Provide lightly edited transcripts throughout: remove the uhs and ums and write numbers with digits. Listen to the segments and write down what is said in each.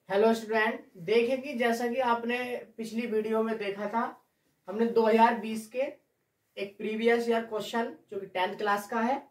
Hello student, देखें कि जैसा कि आपने पिछली वीडियो में देखा था, हमने 2020 के एक प्रीवियस ईयर क्वेश्चन जो कि 10th क्लास का है,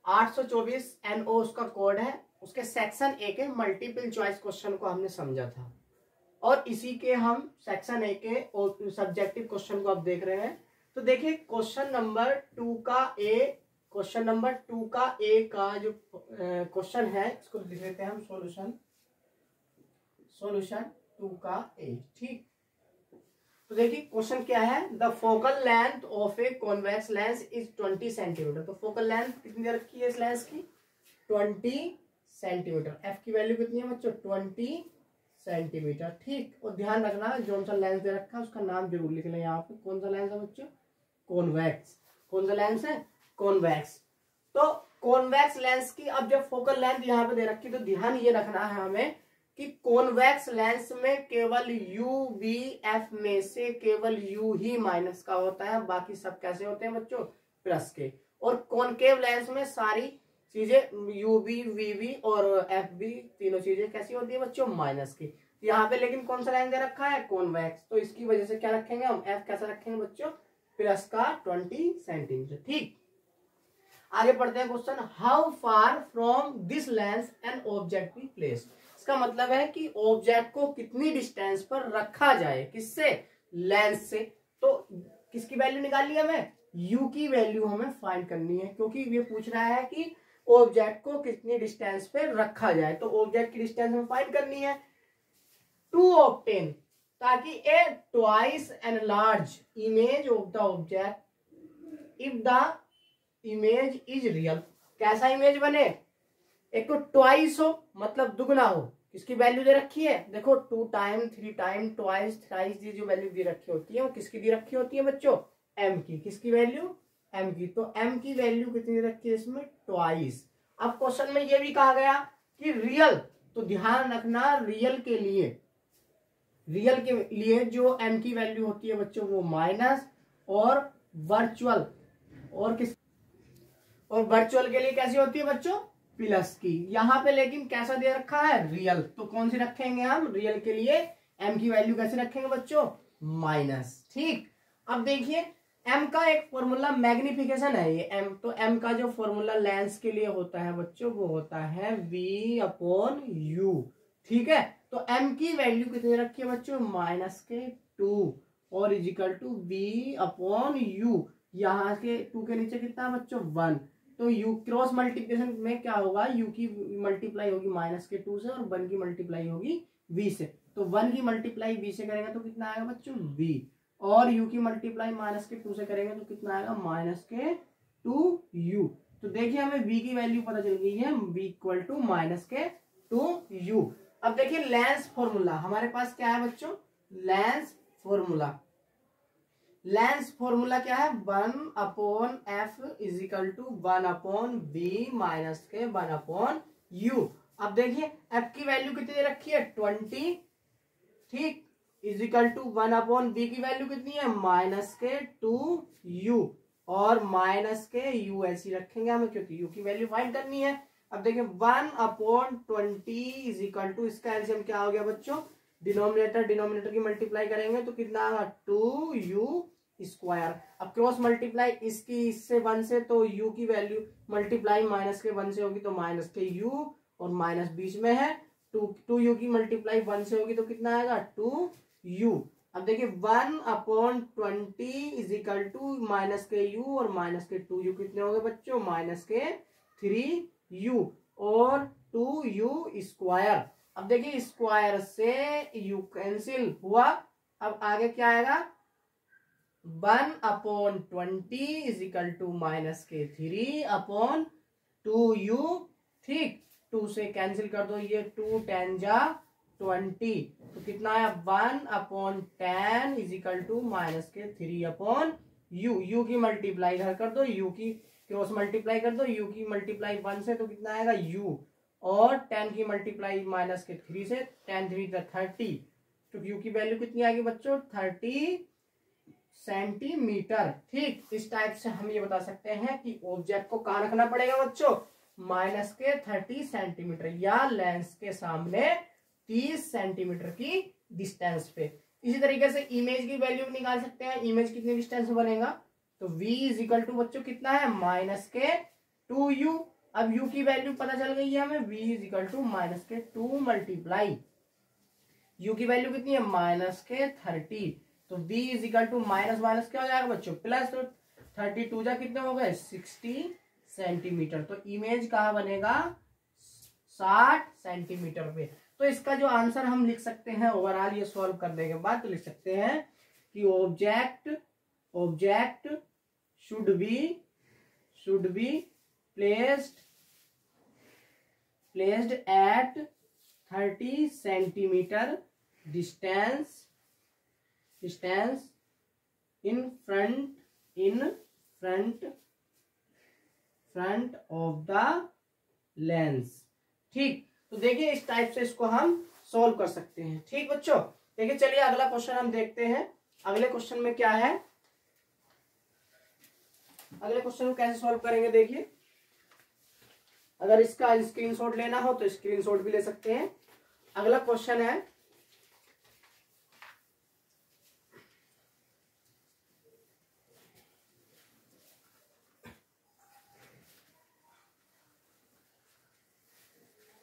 824 NO उसका कोड है, उसके सेक्शन ए के मल्टीपल चॉइस क्वेश्चन को हमने समझा था। और इसी के हम सेक्शन ए के सब्जेक्टिव क्वेश्चन को अब देख रहे हैं। तो देखिए क्वेश्चन नंबर 2 का ए का जो क्वेश्चन है, इसको लिख लेते हैं हम सॉल्यूशन 2 का ए। ठीक, तो देखिए क्वेश्चन क्या है। The focal length of a convex lens is 20 centimetre. तो फोकल लेंथ कितनी रखी है इस लेंस की? 20 सेंटीमीटर। एफ की वैल्यू कितनी है बच्चों? 20 सेंटीमीटर। ठीक, और ध्यान रखना जो सा लेंस दे रखा है उसका नाम जरूर लिख लें यहाँ पे। कौन सा लेंस है बच्चों? कॉन्वेक्स। कौन सा लेंस है? कॉन्वेक्स। तो कॉन्वेक्स लेंस की अब जब फोकल लेंथ यहाँ पे दे रखी तो ध्यान ये रखना है हमें कि कॉन्वेक्स लेंस में केवल यू बी एफ में से केवल यू ही माइनस का होता है, बाकी सब कैसे होते हैं बच्चों? प्लस के। और कॉनकेव लेंस में सारी चीजें यू बी वी बी और एफ बी तीनों चीजें कैसी होती है बच्चों? माइनस की। यहाँ पे लेकिन कौन सा लेंस दे रखा है? कॉन्वेक्स। तो इसकी वजह से क्या रखेंगे हम? एफ कैसा रखेंगे बच्चों? प्लस का 20 सेंटीमीटर। ठीक, आगे पढ़ते हैं question. How far from this lens an object be placed. इसका मतलब है कि ऑब्जेक्ट को कितनी डिस्टेंस पर रखा जाए। किससे? लेंस से। तो किसकी वैल्यू निकालनी है हमें? यू की वैल्यू हमें फाइंड करनी है, क्योंकि ये पूछ रहा है कि ऑब्जेक्ट को कितनी डिस्टेंस पे रखा जाए। तो ऑब्जेक्ट की डिस्टेंस हमें फाइंड करनी है टू ऑब्टेन, ताकि a twice enlarge image of the object if the image is real. कैसा इमेज बने? एक तो ट्वाइस हो, मतलब दुगना हो। किसकी वैल्यू दे रखी है? देखो 2 टाइम 3 टाइम ट्वाइस थ्राइस, ये जो वैल्यू दे रखी होती है वो किसकी दी रखी होती है बच्चों? एम की। किसकी वैल्यू? एम की। तो एम की वैल्यू कितनी दे रखी है इसमें? ट्वाइस। अब क्वेश्चन में ये भी कहा गया कि रियल, तो ध्यान रखना रियल के लिए जो एम की वैल्यू होती है बच्चों वो माइनस, और वर्चुअल और वर्चुअल के लिए कैसी होती है बच्चों? प्लस की। यहाँ पे लेकिन कैसा दे रखा है? रियल। तो कौन सी रखेंगे हम? रियल के लिए एम की वैल्यू कैसे रखेंगे बच्चों? माइनस। ठीक, अब देखिए एम का एक फॉर्मूला मैग्निफिकेशन है ये एम। तो एम का जो फॉर्मूला लेंस के लिए होता है बच्चों वो होता है V अपॉन U। ठीक है, तो एम की वैल्यू कितनी रखी है बच्चों? -2 और equal to V upon U। यहाँ के 2 के नीचे कितना बच्चों? 1। तो यू क्रॉस मल्टीप्लिकेशन में क्या होगा? यू की मल्टीप्लाई होगी -2 से और 1 की मल्टीप्लाई होगी v से। तो 1 की मल्टीप्लाई v से करेंगे तो कितना आएगा बच्चों? v। और u की मल्टीप्लाई -2 से करेंगे तो कितना आएगा? -2u। तो देखिए हमें v की वैल्यू पता चल गई है, v इक्वल टू -2u। अब देखिए लेंस फॉर्मूला हमारे पास क्या है बच्चों? लेंस फॉर्मूला क्या है? 1 upon F is equal to 1 upon B minus के 1 अपॉन यू। अब देखिए एफ की वैल्यू कितनी रखी है? 20। ठीक, is equal to 1 upon B की वैल्यू कितनी है? -2u और माइनस के यू ऐसी रखेंगे हमें, क्योंकि यू की वैल्यू फाइंड करनी है। अब देखिए 1 अपॉन 20 इज इक्वल टू, इसका एलसीएम क्या हो गया बच्चों? डिनोमिनेटर की मल्टीप्लाई करेंगे तो कितना आएगा? 2u square. अब क्रॉस मल्टीप्लाई इसकी इससे 1 से, तो u की वैल्यू मल्टीप्लाई -1 से होगी तो -u और माइनस बीच में है। 2u की मल्टीप्लाई 1 से होगी तो कितना आएगा? 2u। अब देखिए 1 upon 20 is equal to -u और -2u कितने हो गए बच्चों? -3u और 2u स्क्वायर। अब देखिए स्क्वायर से u कैंसिल हुआ। अब आगे क्या आएगा? 1 upon 20 is equal to -3 upon 2u। ठीक, 2 से कैंसिल कर दो, ये 2 10 जा 20, तो कितना है? 1 upon 10 is equal to -3 upon u की मल्टीप्लाई इधर कर दो, u की क्रॉस मल्टीप्लाई कर दो, u की मल्टीप्लाई 1 से तो कितना आएगा? u और 10 की मल्टीप्लाई -3 से 10 3 30। तो u की वैल्यू कितनी आएगी बच्चों? 30 सेंटीमीटर। ठीक, इस टाइप से हम ये बता सकते हैं कि ऑब्जेक्ट को कहाँ रखना पड़ेगा बच्चों? -30 सेंटीमीटर या लेंस के सामने 30 सेंटीमीटर की डिस्टेंस पे। इसी तरीके से इमेज की वैल्यू निकाल सकते हैं। इमेज कितने डिस्टेंस में बनेगा, तो v इज इक्वल टू बच्चों कितना है -2u। अब u की वैल्यू पता चल गई है हमें, v is equal to -2 multiply u की वैल्यू कितनी है -30, तो v इज इक्वल टू माइनस माइनस क्या हो जाएगा बच्चों प्लस, तो 32 जा कितने हो गए 60 सेंटीमीटर। तो इमेज कहाँ बनेगा 60 सेंटीमीटर पे। तो इसका जो आंसर हम लिख सकते हैं ओवरऑल ये सॉल्व करने के बाद, तो लिख सकते हैं कि object should be placed at 30 centimetre distance in front of the lens. ठीक, तो देखिए इस टाइप से इसको हम सॉल्व कर सकते हैं। ठीक बच्चों, देखिए चलिए अगला क्वेश्चन हम देखते हैं। अगले क्वेश्चन में क्या है, अगले क्वेश्चन को कैसे सॉल्व करेंगे देखिए। अगर इसका स्क्रीनशॉट लेना हो तो स्क्रीनशॉट भी ले सकते हैं। अगला क्वेश्चन है,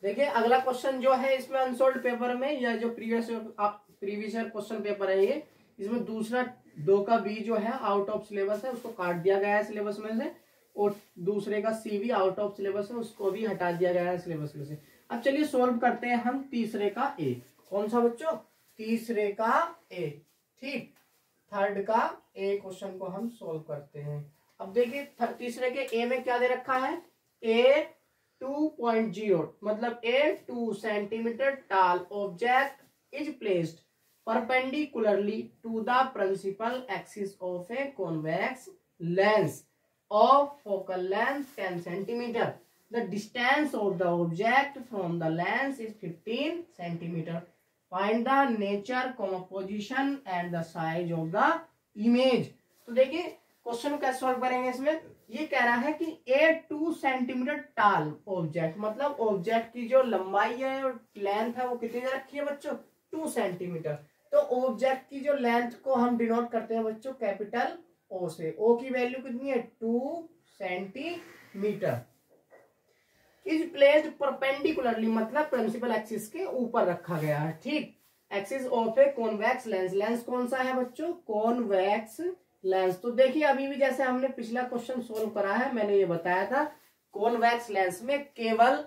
देखिए अगला क्वेश्चन जो है इसमें अनसोल्ड पेपर में या जो प्रीवियस ईयर क्वेश्चन पेपर है ये, इसमें दूसरा 2 का बी जो है आउट ऑफ सिलेबस है, उसको काट दिया गया है सिलेबस में से, और दूसरे का सी भी आउट ऑफ सिलेबस है, उसको भी हटा दिया गया है सिलेबस में से। अब चलिए सॉल्व करते हैं हम तीसरे का ए। कौन सा बच्चों, तीसरे का ए। ठीक, थर्ड का ए क्वेश्चन को हम सॉल्व करते हैं। अब देखिए तीसरे के ए में क्या दे रखा है, ए 2.0 मतलब a 2 centimetre tall object is placed perpendicularly to the principal axis of a convex lens of focal length 10 centimetre. The distance of the object from the lens is 15 centimeter. Find the nature, position and the size of the image. तो देखिए question को कैसे solve करेंगे। इसमें ये कह रहा है कि ए 2 सेंटीमीटर टाल ऑब्जेक्ट, मतलब ऑब्जेक्ट की जो लंबाई है और लेंथ है वो कितनी दे रखी है बच्चों 2 सेंटीमीटर। तो ऑब्जेक्ट की जो लेंथ को हम डिनोट करते हैं बच्चों कैपिटल ओ से। ओ की वैल्यू कितनी है 2 सेंटीमीटर। इज प्लेस्ड परपेंडिकुलरली मतलब प्रिंसिपल एक्सिस के ऊपर रखा गया है। ठीक, axis of a convex lens. Lens कौन सा है बच्चों, कॉन्वेक्स लेंस। तो देखिए अभी भी जैसे हमने पिछला क्वेश्चन सोल्व करा है, मैंने ये बताया था कॉन्वेक्स लेंस में केवल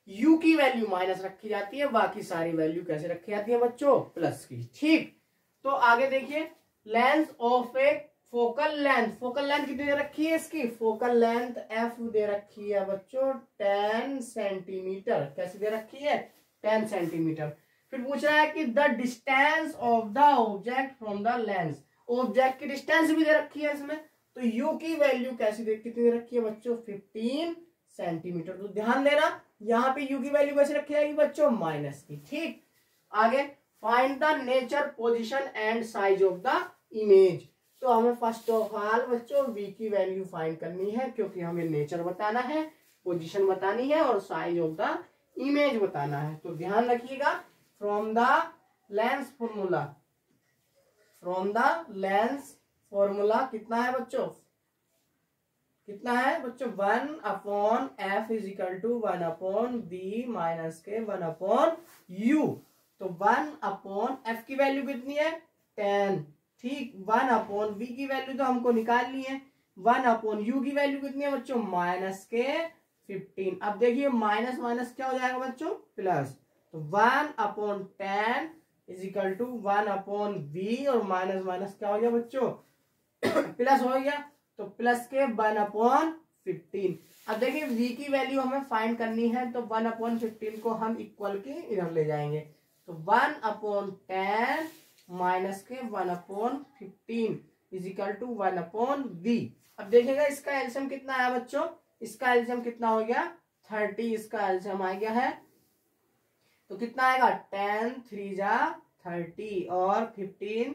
u की वैल्यू माइनस रखी जाती है, बाकी सारी वैल्यू कैसे रखी जाती है बच्चों प्लस की। ठीक, तो आगे देखिए lens of A focal length. Focal length कितनी दे रखी है इसकी, फोकल लेंथ f दे रखी है बच्चों 10 सेंटीमीटर। कैसे दे रखी है 10 सेंटीमीटर। फिर पूछ रहा है कि the distance of the object from the lens. Object की डिस्टेंस भी दे रखी है इसमें, तो u की वैल्यू कैसी कितनी दे रखी है बच्चों 15 सेंटीमीटर। तो ध्यान देना यहाँ पे u की वैल्यू कैसे रखी जाएगी बच्चों माइनस की। ठीक, आगे find the nature, position and size of the image. तो हमें फर्स्ट ऑफ ऑल बच्चों v की वैल्यू फाइंड करनी है, क्योंकि हमें नेचर बताना है, पोजीशन बतानी है और साइज ऑफ द इमेज बताना है। तो ध्यान रखिएगा from the lens formula, from the lens formula कितना है बच्चों, कितना है बच्चों 1/f is equal to 1/b minus के 1/u। तो 1/f की वैल्यू कितनी है 10। ठीक, 1/v की वैल्यू तो हमको निकालनी है, 1/u की वैल्यू कितनी है बच्चों माइनस के 15। अब देखिए माइनस माइनस क्या हो जाएगा बच्चों प्लस, तो 1/10 इज इक्वल टू 1/v और माइनस माइनस क्या हो गया बच्चों प्लस हो गया, तो प्लस के 1/15। अब देखिए v की वैल्यू हमें फाइंड करनी है, तो 1/15 को हम इक्वल के इधर ले जाएंगे, तो 1/10 माइनस के 1/15 इज इक्वल टू 1/v। अब देखिएगा इसका एलसीएम कितना आया बच्चों, इसका एलसीएम कितना हो गया 30, इसका एलसीएम आ गया है, तो कितना आएगा 10 3 जा 30 और 15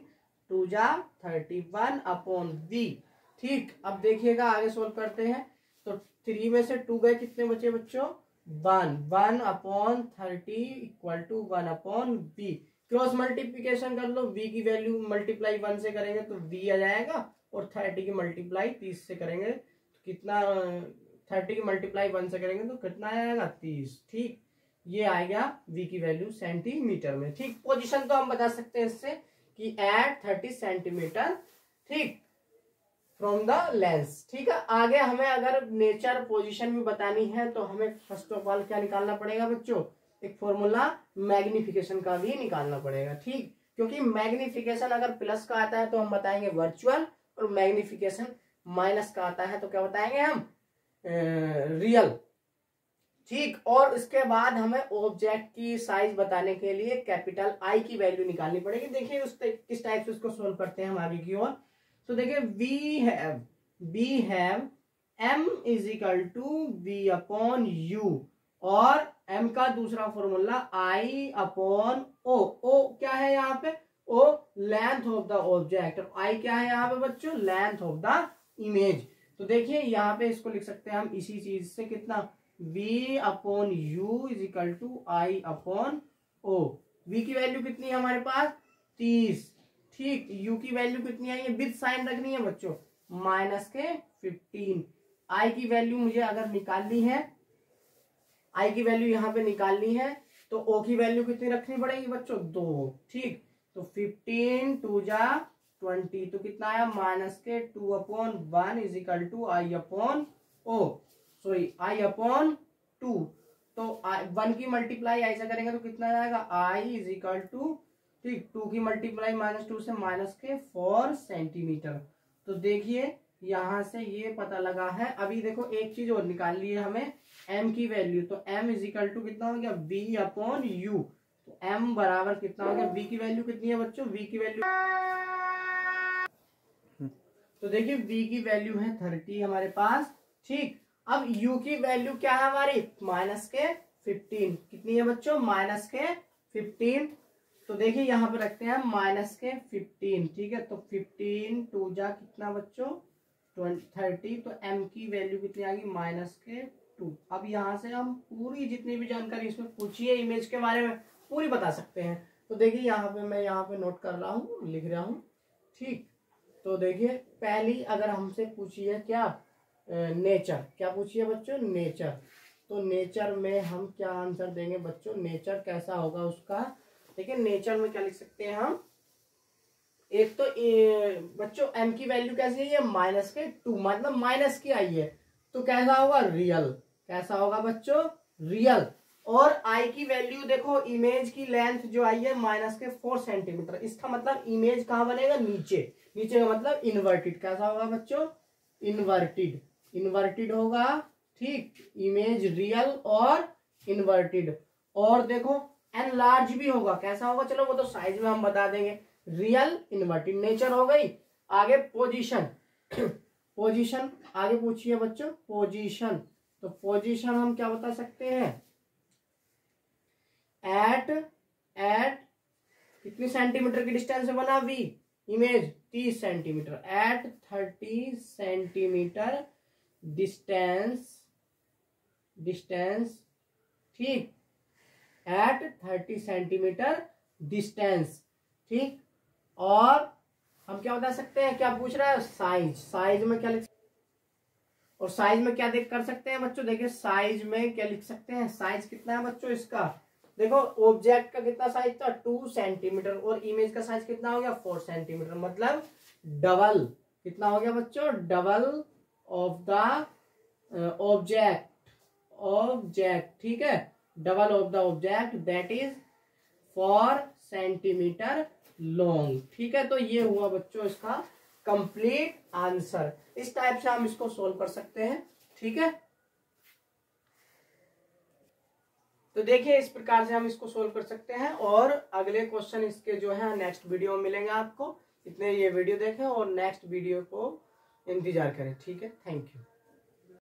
2 जा 31/v। ठीक, अब देखिएगा आगे सोल्व करते हैं, तो 3 में से 2 गए कितने बचे बच्चों 1/30 equal to 1/v। Cross multiplication कर लो, v की वैल्यू मल्टीप्लाई 1 से करेंगे तो v आ जाएगा, और 30 की मल्टीप्लाई 30 से करेंगे तो कितना, 30 की मल्टीप्लाई 1 से करेंगे तो कितना आएगा 30। ठीक, ये आएगा v की वैल्यू सेंटीमीटर में। ठीक, पोजीशन तो हम बता सकते हैं इससे कि एट 30 सेंटीमीटर, ठीक, फ्रॉम द लेंस। ठीक है, आगे हमें अगर नेचर पोजीशन भी बतानी है तो हमें फर्स्ट ऑफ ऑल क्या निकालना पड़ेगा बच्चों, एक फॉर्मूला मैग्निफिकेशन का भी निकालना पड़ेगा। ठीक, क्योंकि मैग्निफिकेशन अगर प्लस का आता है तो हम बताएंगे वर्चुअल, और मैग्निफिकेशन माइनस का आता है तो क्या बताएंगे हम, रियल। ठीक, और इसके बाद हमें ऑब्जेक्ट की साइज बताने के लिए कैपिटल आई की वैल्यू निकालनी पड़ेगी। देखिए किस टाइप से उसको सोल्व करते हैं हम आगे की ओर। तो देखिए we have m is equal to v upon u, और m का दूसरा formula I upon o। o क्या है यहाँ पे, o length of the object, और I क्या है यहाँ पे बच्चों, लेंथ ऑफ द इमेज। तो देखिए यहाँ पे इसको लिख सकते हैं हम इसी चीज से, कितना, v upon u is equal to I upon o। v की वैल्यू कितनी है हमारे पास, 30। ठीक, u की वैल्यू कितनी आई है, विद साइन रखनी है बच्चों, माइनस के 15। I की वैल्यू मुझे अगर निकालनी है, I की वैल्यू यहाँ पे निकालनी है तो O की वैल्यू कितनी रखनी पड़ेगी बच्चों, 2। ठीक, तो 15 2 जा 20, तो कितना आया, माइनस के 2/1 is equal to I upon O, sorry I upon 2। तो 1 की मल्टीप्लाई I से करेंगे तो कितना आएगा, I इज इक्वल टू, ठीक, 2 की मल्टीप्लाई -2 से माइनस के 4 सेंटीमीटर। तो देखिए यहां से ये पता लगा है। अभी देखो एक चीज और निकाल ली है हमें, m की वैल्यू, तो m इज इक्वल टू कितना हो गया, v अपॉन u। तो m बराबर कितना हो गया, v की वैल्यू कितनी है बच्चों, v की वैल्यू, तो देखिए v की वैल्यू है 30 हमारे पास। ठीक, अब u की वैल्यू क्या है हमारी, माइनस के 15, कितनी है बच्चों, माइनस के 15। तो देखिए यहाँ पे रखते हैं माइनस के 15। ठीक है, तो 15 2 जा कितना बच्चों, 30। तो m की वैल्यू कितनी आ गई, माइनस के 2। अब यहाँ से हम पूरी जितनी भी जानकारी इसमें पूछी है इमेज के बारे में पूरी बता सकते हैं। तो देखिए यहाँ पे मैं यहाँ पे नोट कर रहा हूँ, लिख रहा हूँ। ठीक, तो देखिए पहली अगर हमसे पूछी है क्या, नेचर, क्या पूछी है बच्चों, नेचर। तो नेचर में हम क्या आंसर देंगे बच्चों, नेचर कैसा होगा उसका। देखिए नेचर में क्या लिख सकते हैं हम, एक तो बच्चों m की वैल्यू कैसी है, ये माइनस के 2, मतलब माइनस की आई है, तो कैसा होगा, रियल। कैसा होगा बच्चों, रियल। और I की वैल्यू देखो, इमेज की लेंथ जो आई है माइनस के 4 सेंटीमीटर, इसका मतलब इमेज कहाँ बनेगा, नीचे। नीचे का मतलब इन्वर्टेड। कैसा होगा बच्चों, इन्वर्टेड, इन्वर्टेड होगा। ठीक, इमेज रियल और इन्वर्टेड। और देखो एनलार्ज भी होगा, कैसा होगा, चलो वो तो साइज में हम बता देंगे। रियल, इन्वर्टेड, नेचर हो गई। आगे पोजीशन, पोजीशन आगे पूछिए बच्चों, पोजीशन। तो पोजीशन हम क्या बता सकते हैं, एट कितनी सेंटीमीटर की डिस्टेंस से बना v, image 30 centimetre, at 30 centimetre distance. ठीक, एट 30 सेंटीमीटर डिस्टेंस। ठीक, और हम क्या बता सकते हैं, क्या पूछ रहा है, साइज। साइज में क्या लिख, और साइज में क्या देख कर सकते हैं बच्चों, देखिए साइज में क्या लिख सकते हैं, साइज कितना है बच्चों इसका, देखो ऑब्जेक्ट का कितना साइज था, 2 सेंटीमीटर, और इमेज का साइज कितना हो गया, 4 सेंटीमीटर, मतलब डबल। कितना हो गया बच्चों, डबल ऑफ द ऑब्जेक्ट। ठीक है, double of the object, that is 4 centimetre long. ठीक है, तो ये हुआ बच्चों इसका कंप्लीट आंसर। इस टाइप से हम इसको सोल्व कर सकते हैं। ठीक है, तो देखिए इस प्रकार से हम इसको सोल्व कर सकते हैं, और अगले क्वेश्चन इसके जो है नेक्स्ट वीडियो में मिलेंगे आपको। इतने ये वीडियो देखें और नेक्स्ट वीडियो को इंतजार करें। ठीक है, थैंक यू।